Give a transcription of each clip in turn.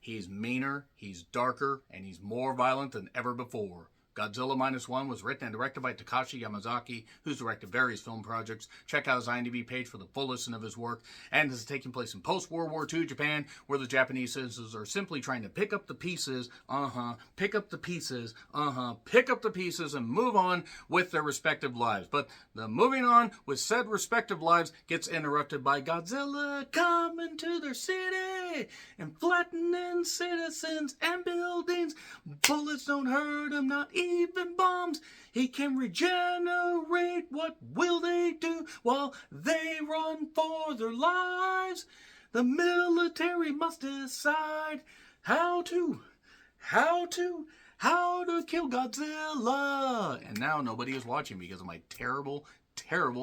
He's meaner, he's darker, and he's more violent than ever before. Godzilla Minus One was written and directed by Takashi Yamazaki, who's directed various film projects. Check out his IMDb page for the full list of his work. And this is taking place in post-World War II Japan, where the Japanese citizens are simply trying to pick up the pieces, pick up the pieces, and move on with their respective lives. But the moving on with said respective lives gets interrupted by Godzilla coming to their city and flattening citizens and buildings. Bullets don't hurt him, not even bombs. He can regenerate. What will they do while they run for their lives? The military must decide how to kill Godzilla. And now nobody is watching because of my terrible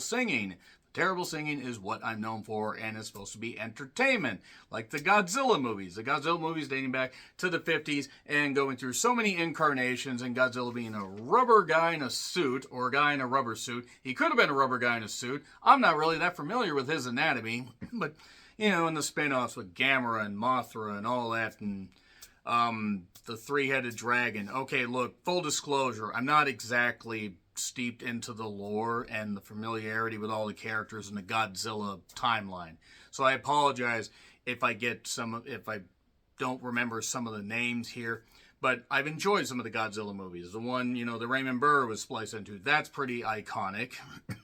singing. Terrible singing is what I'm known for, and it's supposed to be entertainment, like the Godzilla movies. The Godzilla movies dating back to the 50s and going through so many incarnations, and Godzilla being a rubber guy in a suit, or a guy in a rubber suit. He could have been a rubber guy in a suit. I'm not really that familiar with his anatomy, but, you know, in the spin-offs with Gamera and Mothra and all that, and the three-headed dragon. Okay, look, full disclosure, I'm not exactly steeped into the lore and the familiarity with all the characters in the Godzilla timeline. So I apologize if I don't remember some of the names here. But I've enjoyed some of the Godzilla movies. The one, you know, the Raymond Burr was spliced into, that's pretty iconic,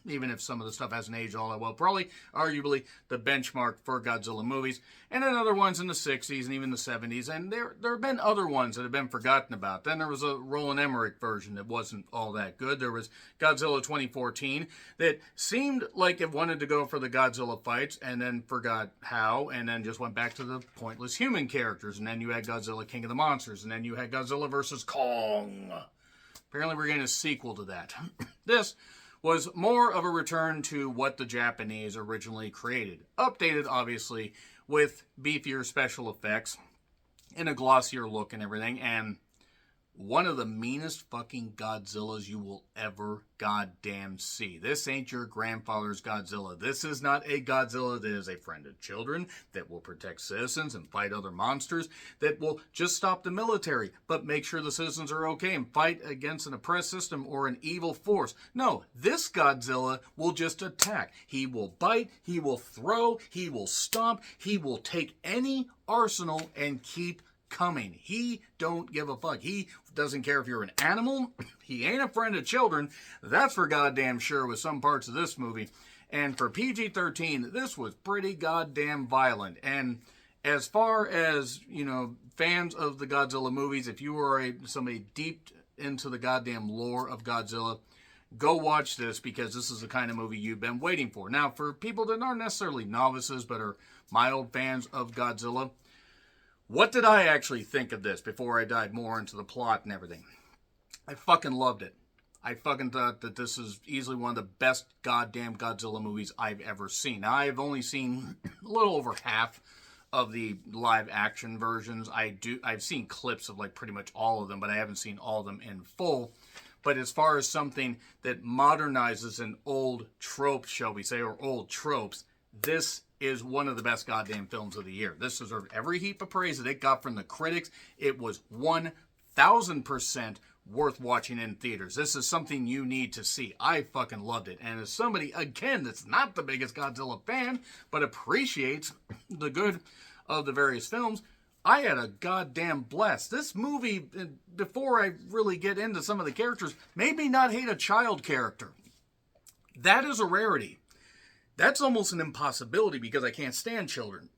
even if some of the stuff hasn't aged all that well. Probably, arguably, the benchmark for Godzilla movies. And then other ones in the 60s and even the 70s. And there have been other ones that have been forgotten about. Then there was a Roland Emmerich version that wasn't all that good. There was Godzilla 2014 that seemed like it wanted to go for the Godzilla fights and then forgot how, and then just went back to the pointless human characters. And then you had Godzilla King of the Monsters, and then you had Godzilla vs. Kong. Apparently we're getting a sequel to that. This was more of a return to what the Japanese originally created. Updated, obviously, with beefier special effects and a glossier look and everything, and one of the meanest fucking Godzillas you will ever goddamn see. This ain't your grandfather's Godzilla. This is not a Godzilla that is a friend of children, that will protect citizens and fight other monsters, that will just stop the military, but make sure the citizens are okay and fight against an oppressed system or an evil force. No, this Godzilla will just attack. He will bite, he will throw, he will stomp, he will take any arsenal and keep coming. He don't give a fuck. He doesn't care if you're an animal. He ain't a friend of children. That's for goddamn sure with some parts of this movie. And for PG-13, this was pretty goddamn violent. And as far as, you know, fans of the Godzilla movies, if you are somebody deep into the goddamn lore of Godzilla, go watch this, because this is the kind of movie you've been waiting for. Now, for people that aren't necessarily novices but are mild fans of Godzilla, what did I actually think of this before I dive more into the plot and everything? I fucking loved it. I fucking thought that this is easily one of the best goddamn Godzilla movies I've ever seen. Now, I've only seen a little over half of the live action versions. I've seen clips of like pretty much all of them, but I haven't seen all of them in full. But as far as something that modernizes an old trope, shall we say, or old tropes, this is one of the best goddamn films of the year. This deserved every heap of praise that it got from the critics. It was 1,000% worth watching in theaters. This is something you need to see. I fucking loved it. And as somebody, again, that's not the biggest Godzilla fan, but appreciates the good of the various films, I had a goddamn blast. This movie, before I really get into some of the characters, made me not hate a child character. That is a rarity. That's almost an impossibility because I can't stand children.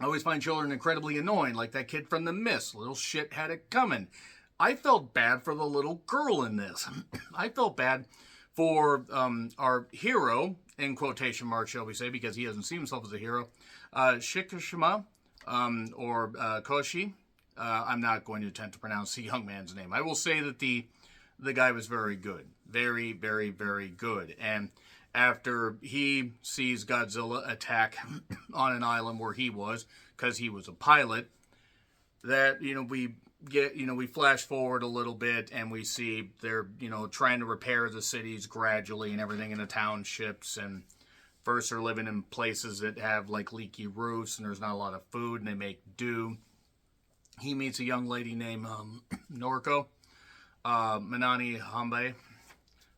I always find children incredibly annoying, like that kid from The Mist. Little shit had it coming. I felt bad for the little girl in this. I felt bad for our hero, in quotation marks, shall we say, because he doesn't see himself as a hero, Shikishima, or Koshi. I'm not going to attempt to pronounce the young man's name. I will say that the guy was very good. Very, very, very good. And after he sees Godzilla attack on an island where he was, because he was a pilot, that, we flash forward a little bit and we see they're, trying to repair the cities gradually and everything in the townships. And first they're living in places that have like leaky roofs and there's not a lot of food and they make do. he meets a young lady named Noriko Minani Hambe,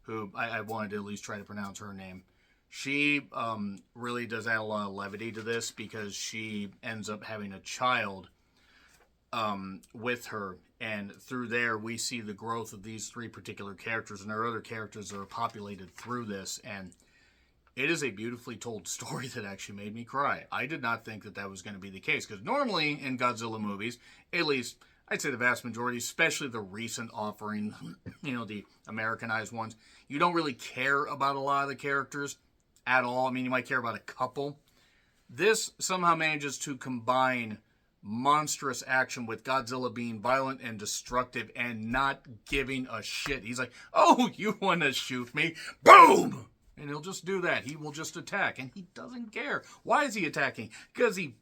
who I wanted to at least try to pronounce her name. She really does add a lot of levity to this because she ends up having a child with her, and through there we see the growth of these three particular characters, and there are other characters that are populated through this, and it is a beautifully told story that actually made me cry. I did not think that that was going to be the case, because normally in Godzilla movies, at least I'd say the vast majority, especially the recent offering, the Americanized ones, you don't really care about a lot of the characters at all. I mean, you might care about a couple. This somehow manages to combine monstrous action with Godzilla being violent and destructive and not giving a shit. He's like, oh, you want to shoot me? Boom! And he'll just do that. He will just attack, and he doesn't care. Why is he attacking? Because he's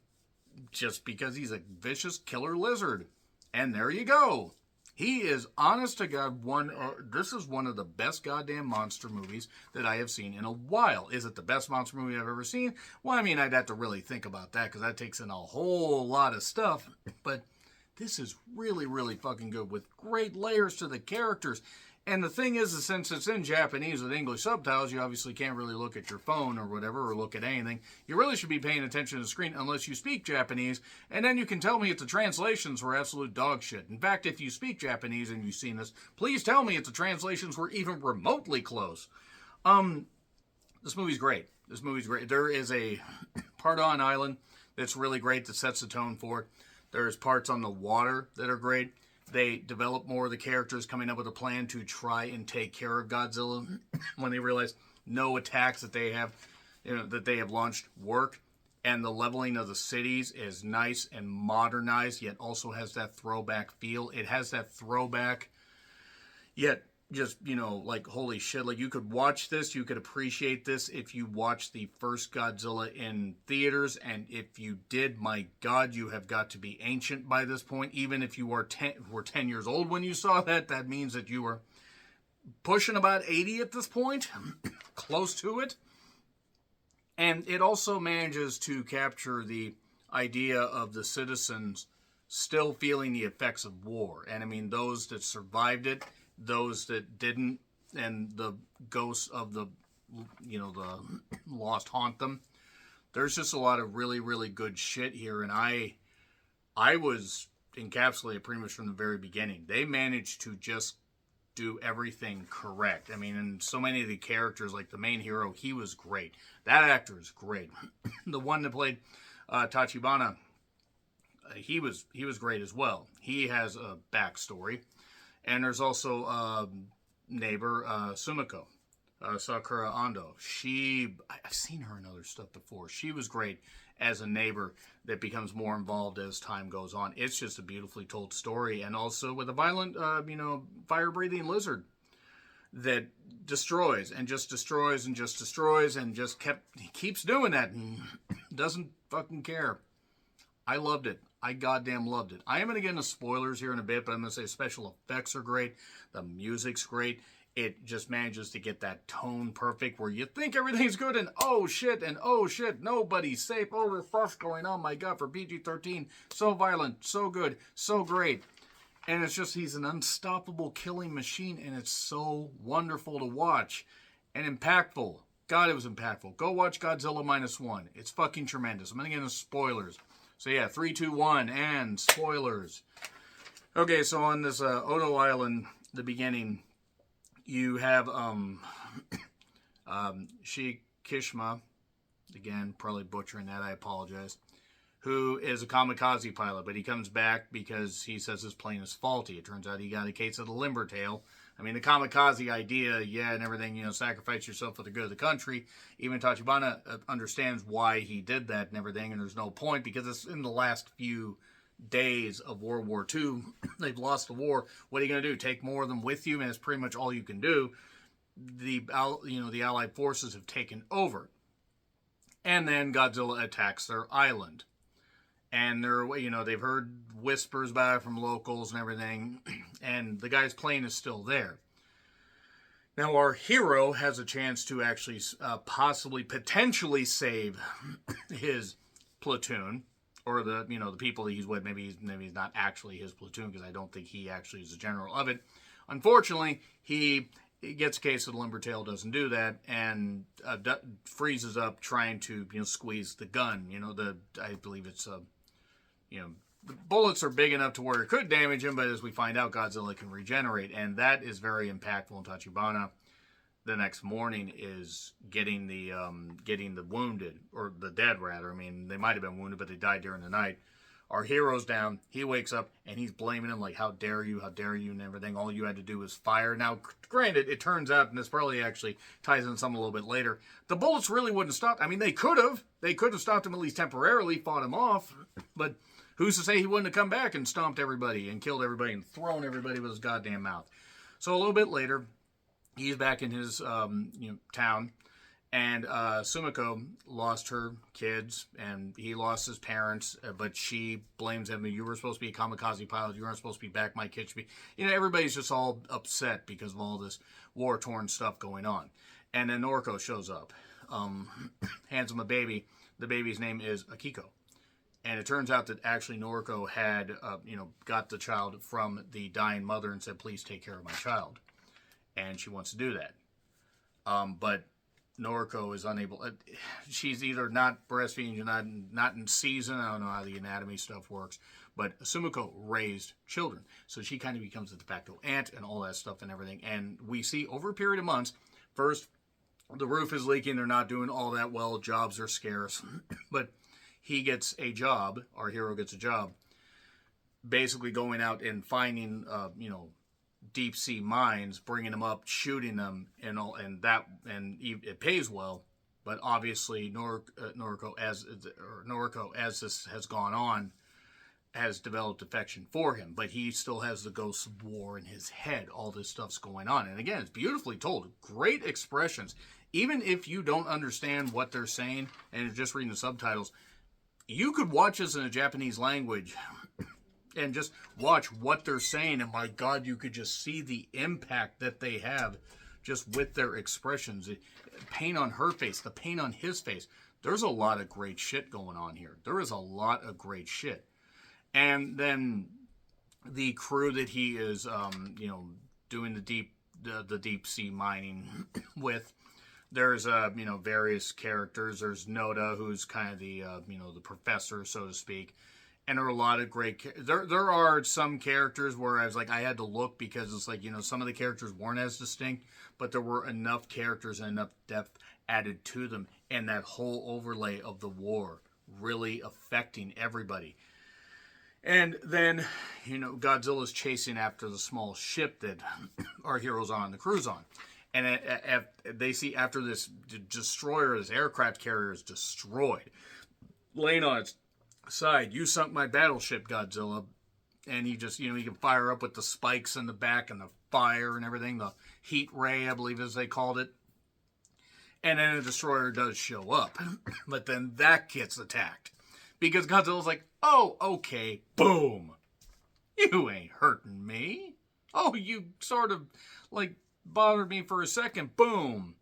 a vicious killer lizard. And there you go. He is, honest to God, this is one of the best goddamn monster movies that I have seen in a while. Is it the best monster movie I've ever seen? Well, I mean, I'd have to really think about that, because that takes in a whole lot of stuff. But this is really, really fucking good, with great layers to the characters. And the thing is, since it's in Japanese with English subtitles, you obviously can't really look at your phone or whatever, or look at anything. You really should be paying attention to the screen unless you speak Japanese, and then you can tell me if the translations were absolute dog shit. In fact, if you speak Japanese and you've seen this, please tell me if the translations were even remotely close. This movie's great. There is a part on island that's really great that sets the tone for it. There's parts on the water that are great. They develop more of the characters coming up with a plan to try and take care of Godzilla when they realize no attacks that they have, launched work, and the leveling of the cities is nice and modernized, yet also has that throwback feel. It has that throwback, yet just, like, holy shit, like, you could watch this, you could appreciate this if you watched the first Godzilla in theaters, and if you did, my God, you have got to be ancient by this point. Even if you were 10 years old when you saw that, that means that you were pushing about 80 at this point, close to it. And it also manages to capture the idea of the citizens still feeling the effects of war, and I mean, those that survived it, those that didn't, and the ghosts of the lost haunt them. There's just a lot of really, really good shit here, and I was encapsulated pretty much from the very beginning. They managed to just do everything correct. I mean, and so many of the characters, like the main hero, he was great. That actor is great. The one that played Tachibana, he was great as well. He has a backstory. And there's also neighbor Sumiko, Sakura Ando. I've seen her in other stuff before. She was great as a neighbor that becomes more involved as time goes on. It's just a beautifully told story, and also with a violent, fire-breathing lizard that destroys and just destroys and just destroys and just keeps doing that and doesn't fucking care. I loved it. I goddamn loved it. I am going to get into spoilers here in a bit, but I'm going to say special effects are great. The music's great. It just manages to get that tone perfect where you think everything's good and oh shit, nobody's safe. Oh, there's stuff going on. My God, for PG-13. So violent, so good, so great. And it's just, he's an unstoppable killing machine, and it's so wonderful to watch and impactful. God, it was impactful. Go watch Godzilla -1. It's fucking tremendous. I'm going to get into spoilers. So yeah, 3, 2, 1, and spoilers. Okay, so on this Odo Island, the beginning, you have Shikishima, again, probably butchering that, I apologize, who is a kamikaze pilot, but he comes back because he says his plane is faulty. It turns out he got a case of the limber tail. I mean, the kamikaze idea, yeah, and everything, sacrifice yourself for the good of the country. Even Tachibana understands why he did that and everything, and there's no point because it's in the last few days of World War II. They've lost the war. What are you going to do? Take more of them with you? And that's pretty much all you can do. The Allied forces have taken over. And then Godzilla attacks their island. And they've heard whispers back from locals and everything, and the guy's plane is still there. Now our hero has a chance to actually potentially save his platoon, or the the people that he's with. Maybe he's not actually his platoon, because I don't think he actually is the general of it. Unfortunately, he gets a case of the limber tail, doesn't do that, and freezes up trying to squeeze the gun. I believe it's the bullets are big enough to where it could damage him, but as we find out, Godzilla can regenerate, and that is very impactful in Tachibana. The next morning is getting the wounded, or the dead rather. I mean, they might have been wounded, but they died during the night. Our hero's down. He wakes up and he's blaming him, like, how dare you, and everything. All you had to do was fire. Now, granted, it turns out, and this probably actually ties in some a little bit later, the bullets really wouldn't stop. I mean, they could have. They could have stopped him at least temporarily, fought him off, but who's to say he wouldn't have come back and stomped everybody and killed everybody and thrown everybody with his goddamn mouth. So a little bit later, he's back in his town, and Sumiko lost her kids, and he lost his parents, but she blames him. You were supposed to be a kamikaze pilot. You weren't supposed to be back. My kids should be. Everybody's just all upset because of all this war-torn stuff going on. And then Noriko shows up, hands him a baby. The baby's name is Akiko. And it turns out that actually Noriko had, got the child from the dying mother and said, please take care of my child. And she wants to do that. But Noriko is unable. She's either not breastfeeding, not in season. I don't know how the anatomy stuff works. But Sumiko raised children. So she kind of becomes a de facto aunt and all that stuff and everything. And we see over a period of months, first, the roof is leaking. They're not doing all that well. Jobs are scarce. But he gets a job. Our hero gets a job. Basically going out and finding, deep sea mines, bringing them up, shooting them, and it pays well. But obviously, Noriko, as this has gone on, has developed affection for him. But he still has the ghosts of war in his head. All this stuff's going on, and again, it's beautifully told. Great expressions. Even if you don't understand what they're saying and you're just reading the subtitles, you could watch this in a Japanese language and just watch what they're saying, and my God, you could just see the impact that they have just with their expressions. The pain on her face, the pain on his face. There's a lot of great shit going on here. There is a lot of great shit. And then the crew that he is, doing the deep sea mining with. There's various characters. There's Noda, who's kind of the the professor, so to speak. And there are a lot of great. There are some characters where I was like, I had to look because it's like some of the characters weren't as distinct, but there were enough characters and enough depth added to them, and that whole overlay of the war really affecting everybody. And then Godzilla's chasing after the small ship that our hero's on, the crew's on. And they see after this destroyer, this aircraft carrier is destroyed, laying on its side. You sunk my battleship, Godzilla. And he just, he can fire up with the spikes in the back and the fire and everything. The heat ray, I believe as they called it. And then a destroyer does show up. But then that gets attacked. Because Godzilla's like, oh, okay, boom. You ain't hurting me. Oh, you sort of, bothered me for a second, boom.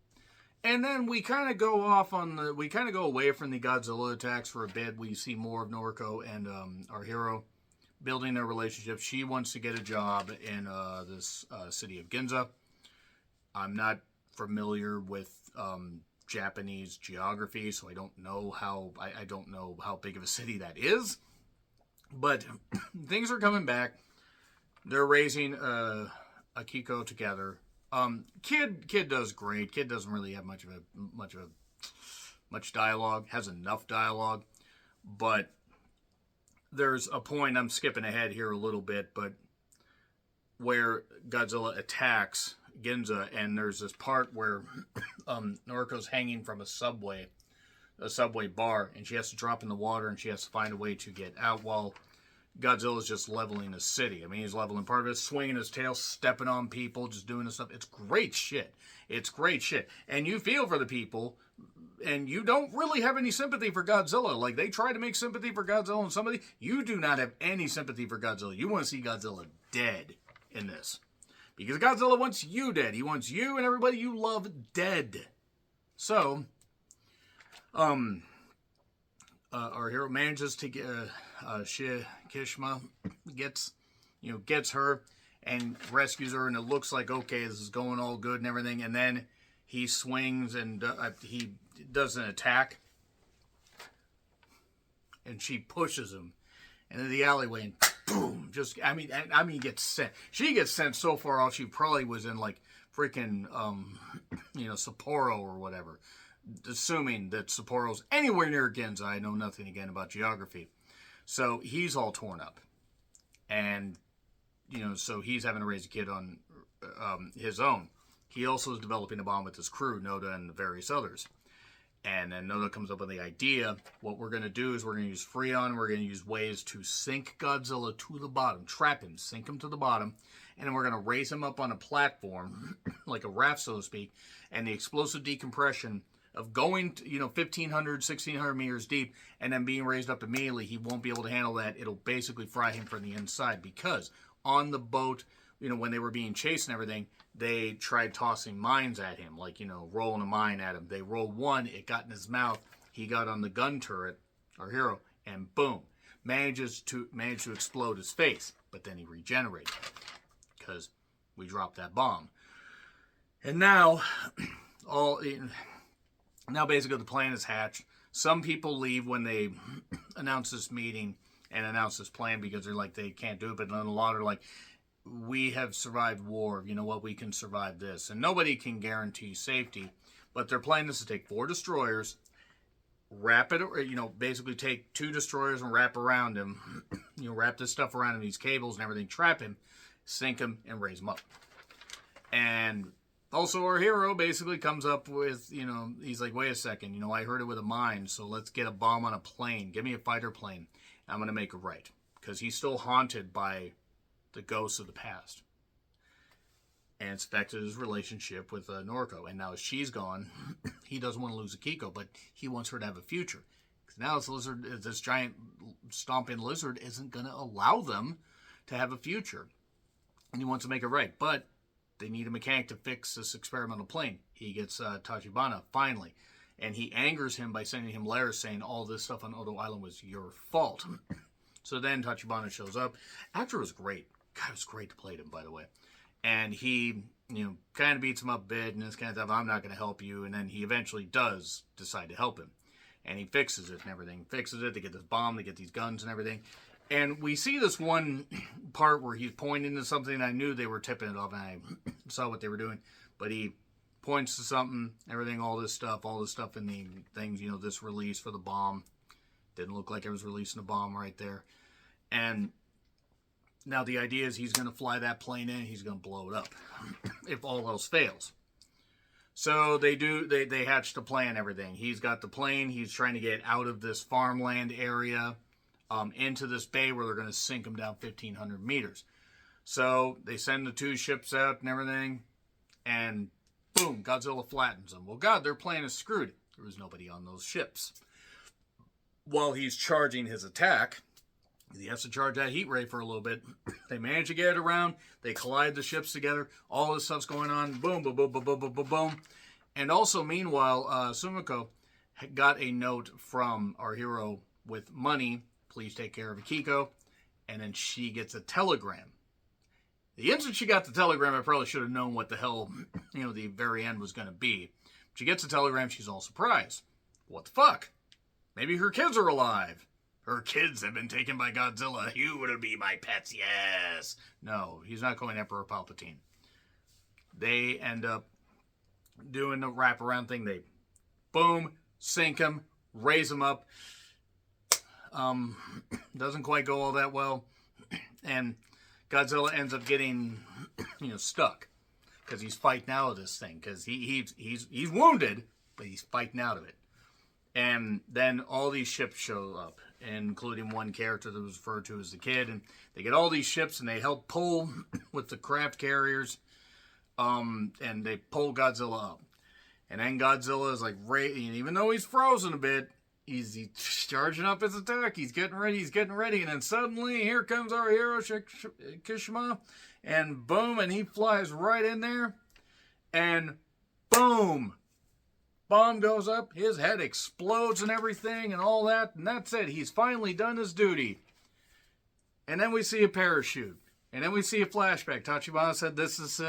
And then we kind of go away from the Godzilla attacks for a bit. We see more of Noriko and our hero building their relationship. She wants to get a job in this city of Ginza. I'm not familiar with Japanese geography, so I don't know how big of a city that is. But things are coming back. They're raising Akiko together. Kid does great. Kid doesn't really have much dialogue. Has enough dialogue, but there's a point. I'm skipping ahead here a little bit, but where Godzilla attacks Ginza, and there's this part where Noriko's hanging from a subway bar, and she has to drop in the water, and she has to find a way to get out while Godzilla's just leveling the city. I mean, he's leveling part of it, swinging his tail, stepping on people, just doing this stuff. It's great shit. It's great shit. And you feel for the people, and you don't really have any sympathy for Godzilla. Like, they try to make sympathy for Godzilla and somebody. You do not have any sympathy for Godzilla. You want to see Godzilla dead in this. Because Godzilla wants you dead. He wants you and everybody you love dead. So, our hero manages to get Kishma gets her and rescues her, and it looks like, okay, this is going all good and everything. And then he swings and he does an attack, and she pushes him into the alleyway, and boom! Gets sent. She gets sent so far off, she probably was in like freaking Sapporo or whatever. Assuming that Sapporo's anywhere near Ginza, I know nothing again about geography. So he's all torn up, and so he's having to raise a kid on his own. He also is developing a bomb with his crew, Noda and various others. And then Noda comes up with the idea, what we're going to do is we're going to use Freon, we're going to use ways to sink Godzilla to the bottom, trap him, sink him to the bottom, and then we're going to raise him up on a platform, like a raft, so to speak, and the explosive decompression of going to, 1,500, 1,600 meters deep, and then being raised up immediately, he won't be able to handle that. It'll basically fry him from the inside, because on the boat, when they were being chased and everything, they tried tossing mines at him, like, rolling a mine at him. They rolled one, it got in his mouth, he got on the gun turret, our hero, and boom, managed to explode his face, but then he regenerated, because we dropped that bomb. And now, basically the plan is hatched. Some people leave when they announce this meeting and announce this plan, because they're like, they can't do it, but then a lot are like, we have survived war, you know what, we can survive this. And nobody can guarantee safety, but their plan is to take 4 destroyers, wrap it, basically take 2 destroyers and wrap around him, wrap this stuff around him, these cables and everything, trap him, sink him, and raise him up. And also our hero basically comes up with, he's like, wait a second, I heard it with a mine, so let's get a bomb on a plane. Give me a fighter plane. I'm going to make it right. Because he's still haunted by the ghosts of the past. And it's affected his relationship with Noriko. And now as she's gone, he doesn't want to lose Akiko, but he wants her to have a future. Because now this giant stomping lizard isn't going to allow them to have a future. And he wants to make it right. But they need a mechanic to fix this experimental plane. He gets Tachibana, finally. And he angers him by sending him letters saying all this stuff on Odo Island was your fault. So then Tachibana shows up. Actor was great. God, it was great to play him, by the way. And he, kind of beats him up a bit and this kind of stuff. I'm not going to help you. And then he eventually does decide to help him. And he fixes it and everything. Fixes it. They get this bomb. They get these guns and everything. And we see this one part where he's pointing to something. I knew they were tipping it off, and I saw what they were doing. But he points to something, everything, all this stuff in the things, this release for the bomb. Didn't look like it was releasing a bomb right there. And now the idea is he's going to fly that plane in, he's going to blow it up if all else fails. So they hatch the plan, everything. He's got the plane, he's trying to get out of this farmland area into this bay where they're going to sink him down 1,500 meters. So they send the 2 ships out and everything, and boom, Godzilla flattens them. Well, God, their plan is screwed. There was nobody on those ships. While he's charging his attack, he has to charge that heat ray for a little bit. They manage to get it around. They collide the ships together. All this stuff's going on. Boom, boom, boom, boom, boom, boom, boom, boom. And also, meanwhile, Sumiko got a note from our hero with money. Please take care of Akiko. And then she gets a telegram. The instant she got the telegram, I probably should have known what the hell, the very end was going to be. She gets a telegram. She's all surprised. What the fuck? Maybe her kids are alive. Her kids have been taken by Godzilla. You will be my pets, yes. No, he's not going Emperor Palpatine. They end up doing the wraparound thing. They, boom, sink him, raise him up. Doesn't quite go all that well. And Godzilla ends up getting, stuck. Because he's fighting out of this thing. Because he's wounded, but he's fighting out of it. And then all these ships show up, including one character that was referred to as the kid. And they get all these ships, and they help pull with the craft carriers. And they pull Godzilla up. And then Godzilla is like, even though he's frozen a bit, he's charging up his attack. He's getting ready. And then suddenly, here comes our hero, Kishima. And boom, and he flies right in there. And boom. bomb goes up, his head explodes and everything and all that, and that's it. He's finally done his duty. And then we see a parachute. And then we see a flashback. Tachibana said, this is...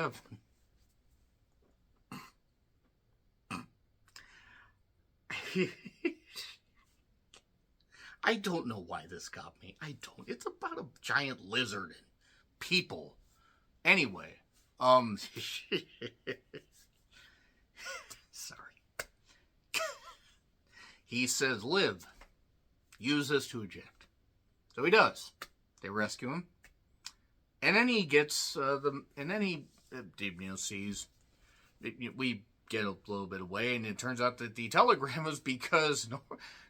I don't know why this got me. I don't. It's about a giant lizard and people. Anyway, sorry. He says, live. Use this to eject. So he does. They rescue him. And then he gets sees, we get a little bit away, and it turns out that the telegram was because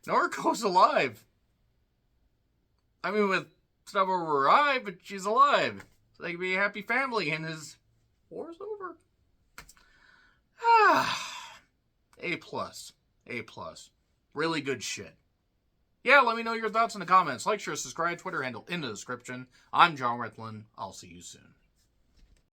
Noriko's alive. I mean, with stuff over her eye, but she's alive. So they can be a happy family, and his war's over. A+. A+. Really good shit. Yeah, let me know your thoughts in the comments. Like, share, subscribe, Twitter handle in the description. I'm John Ritlin. I'll see you soon.